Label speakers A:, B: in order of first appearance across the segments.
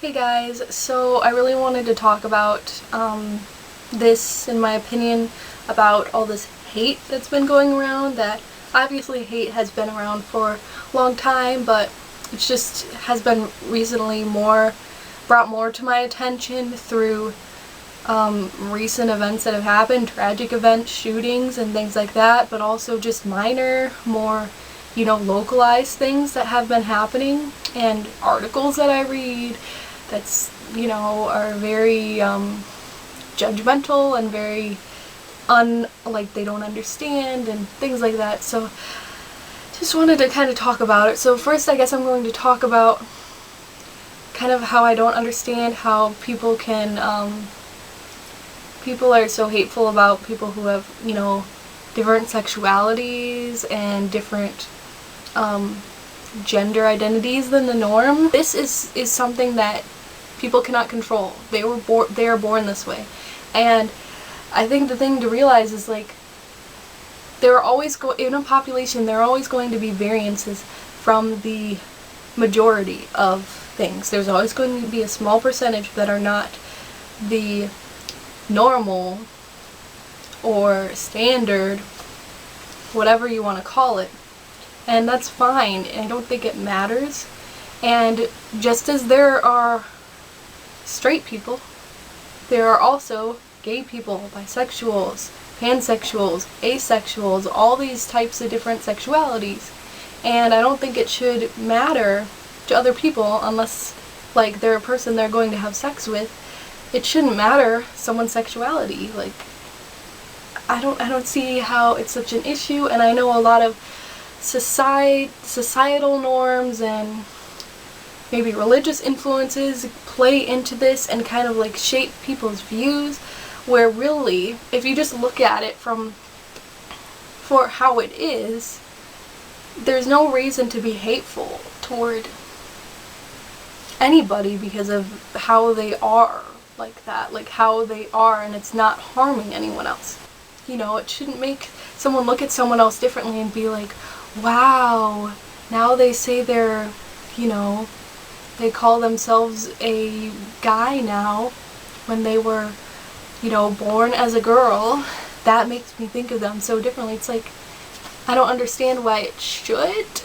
A: Hey guys, so I really wanted to talk about this, in my opinion, about all this hate that's been going around. That obviously hate has been around for a long time, but it just has been recently brought more to my attention through recent events that have happened, tragic events, shootings and things like that, but also just minor, more localized things that have been happening, and articles that I read that's, are very judgmental and very they don't understand and things like that. So just wanted to kind of talk about it. So first, I guess I'm going to talk about kind of how I don't understand how people are so hateful about people who have, different sexualities and different gender identities than the norm. This is something that people cannot control. They are born this way. And I think the thing to realize is, there are always in a population, there are always going to be variances from the majority of things. There's always going to be a small percentage that are not the normal or standard, whatever you want to call it. And that's fine. I don't think it matters. And just as there are straight people, there are also gay people, bisexuals, pansexuals, asexuals, all these types of different sexualities. And I don't think it should matter to other people unless they're a person they're going to have sex with. It shouldn't matter someone's sexuality. I don't see how it's such an issue. And I know a lot of societal norms and maybe religious influences play into this and kind of shape people's views, where really, if you just look at it for how it is, there's no reason to be hateful toward anybody because of how they are how they are, and it's not harming anyone else. It shouldn't make someone look at someone else differently and be like, wow, now they say they're, they call themselves a guy now when they were, born as a girl. That makes me think of them so differently. It's I don't understand why it should.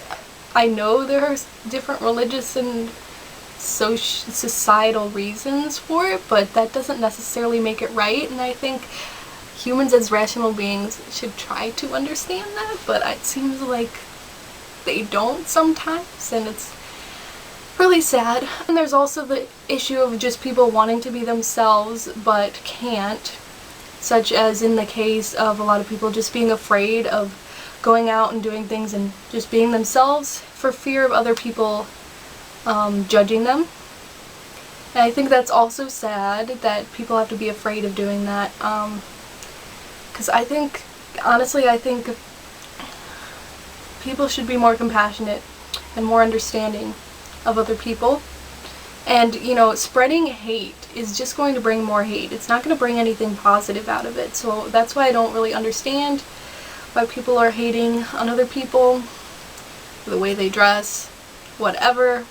A: I know there are different religious and societal reasons for it, but that doesn't necessarily make it right. And I think humans as rational beings should try to understand that, but it seems like they don't sometimes, and it's really sad. And there's also the issue of just people wanting to be themselves but can't, such as in the case of a lot of people just being afraid of going out and doing things and just being themselves for fear of other people judging them. And I think that's also sad that people have to be afraid of doing that, because I think people should be more compassionate and more understanding of other people. And spreading hate is just going to bring more hate. It's not going to bring anything positive out of it. So that's why I don't really understand why people are hating on other people, the way they dress, whatever.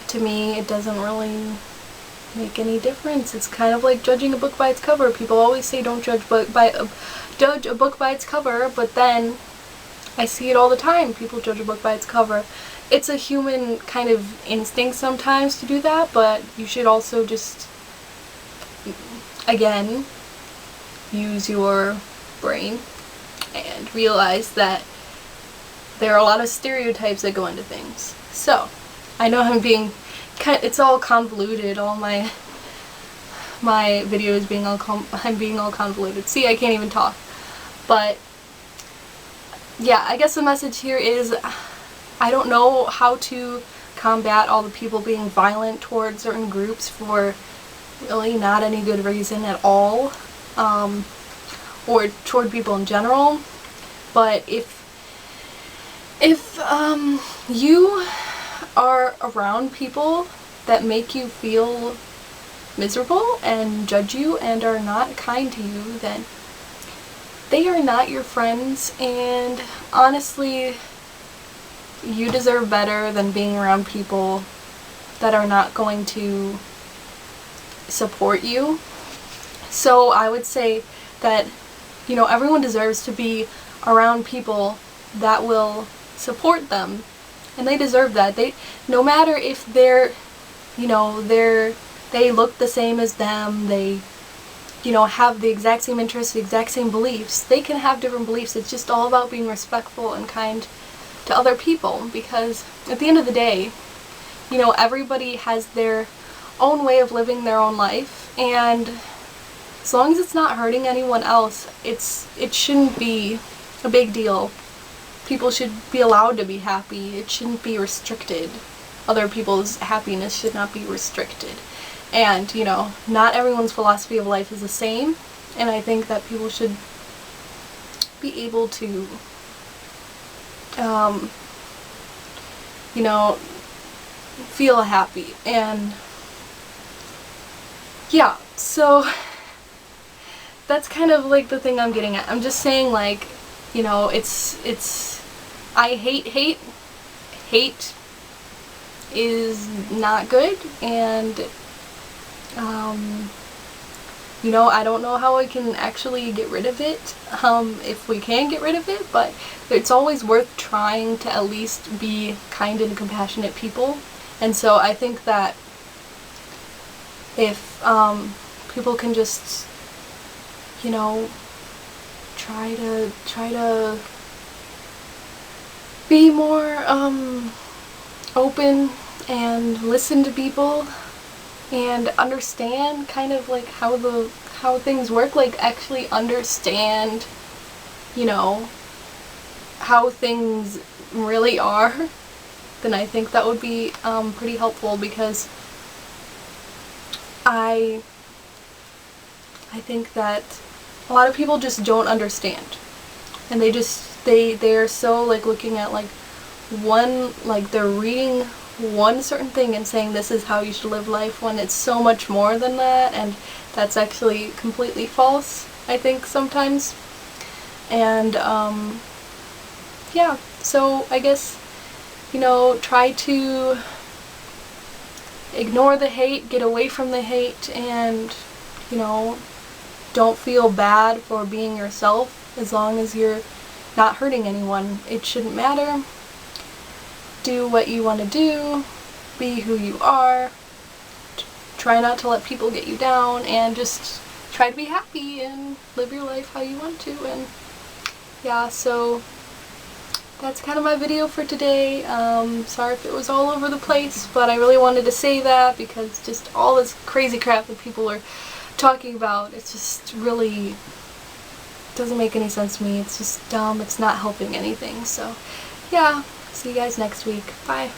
A: To me, it doesn't really make any difference. It's kind of like judging a book by its cover. People always say don't judge a book by its cover, but then I see it all the time. People judge a book by its cover. It's a human kind of instinct sometimes to do that, but you should also just, again, use your brain and realize that there are a lot of stereotypes that go into things. So, I know it's all convoluted, all my videos I'm being all convoluted. See, I can't even talk. But, yeah, I guess the message here is, I don't know how to combat all the people being violent towards certain groups for really not any good reason at all, or toward people in general. But if you are around people that make you feel miserable and judge you and are not kind to you, then they are not your friends. And honestly, you deserve better than being around people that are not going to support you. So I would say that, you know, everyone deserves to be around people that will support them, and they deserve that. They, no matter if they're, you know, they look the same as them, they, you know, have the exact same interests, the exact same beliefs. They can have different beliefs. It's just all about being respectful and kind to other people, because at the end of the day, you know, everybody has their own way of living their own life, and as long as it's not hurting anyone else, it shouldn't be a big deal. People should be allowed to be happy. It shouldn't be restricted. Other people's happiness should not be restricted. And, you know, not everyone's philosophy of life is the same, and I think that people should be able to, you know, feel happy. And yeah, so that's kind of like the thing I'm getting at. I'm just saying, like, you know, I hate is not good, and you know, I don't know how I can actually get rid of it, if we can get rid of it, but it's always worth trying to at least be kind and compassionate people. And so I think that if people can just, you know, try to be more open and listen to people and understand kind of like how things work, like actually understand, you know, how things really are, then I think that would be pretty helpful, because I think that a lot of people just don't understand, and they're so like looking at like one, like they're reading one certain thing and saying this is how you should live life, when it's so much more than that, and that's actually completely false, I think, sometimes. And yeah, so I guess, you know, try to ignore the hate, get away from the hate, and, you know, don't feel bad for being yourself as long as you're not hurting anyone. It shouldn't matter. Do what you want to do, be who you are, try not to let people get you down, and just try to be happy and live your life how you want to. And yeah, so that's kind of my video for today. Sorry if it was all over the place, but I really wanted to say that because just all this crazy crap that people are talking about, it's just really doesn't make any sense to me. It's just dumb. It's not helping anything. So yeah, see you guys next week. Bye.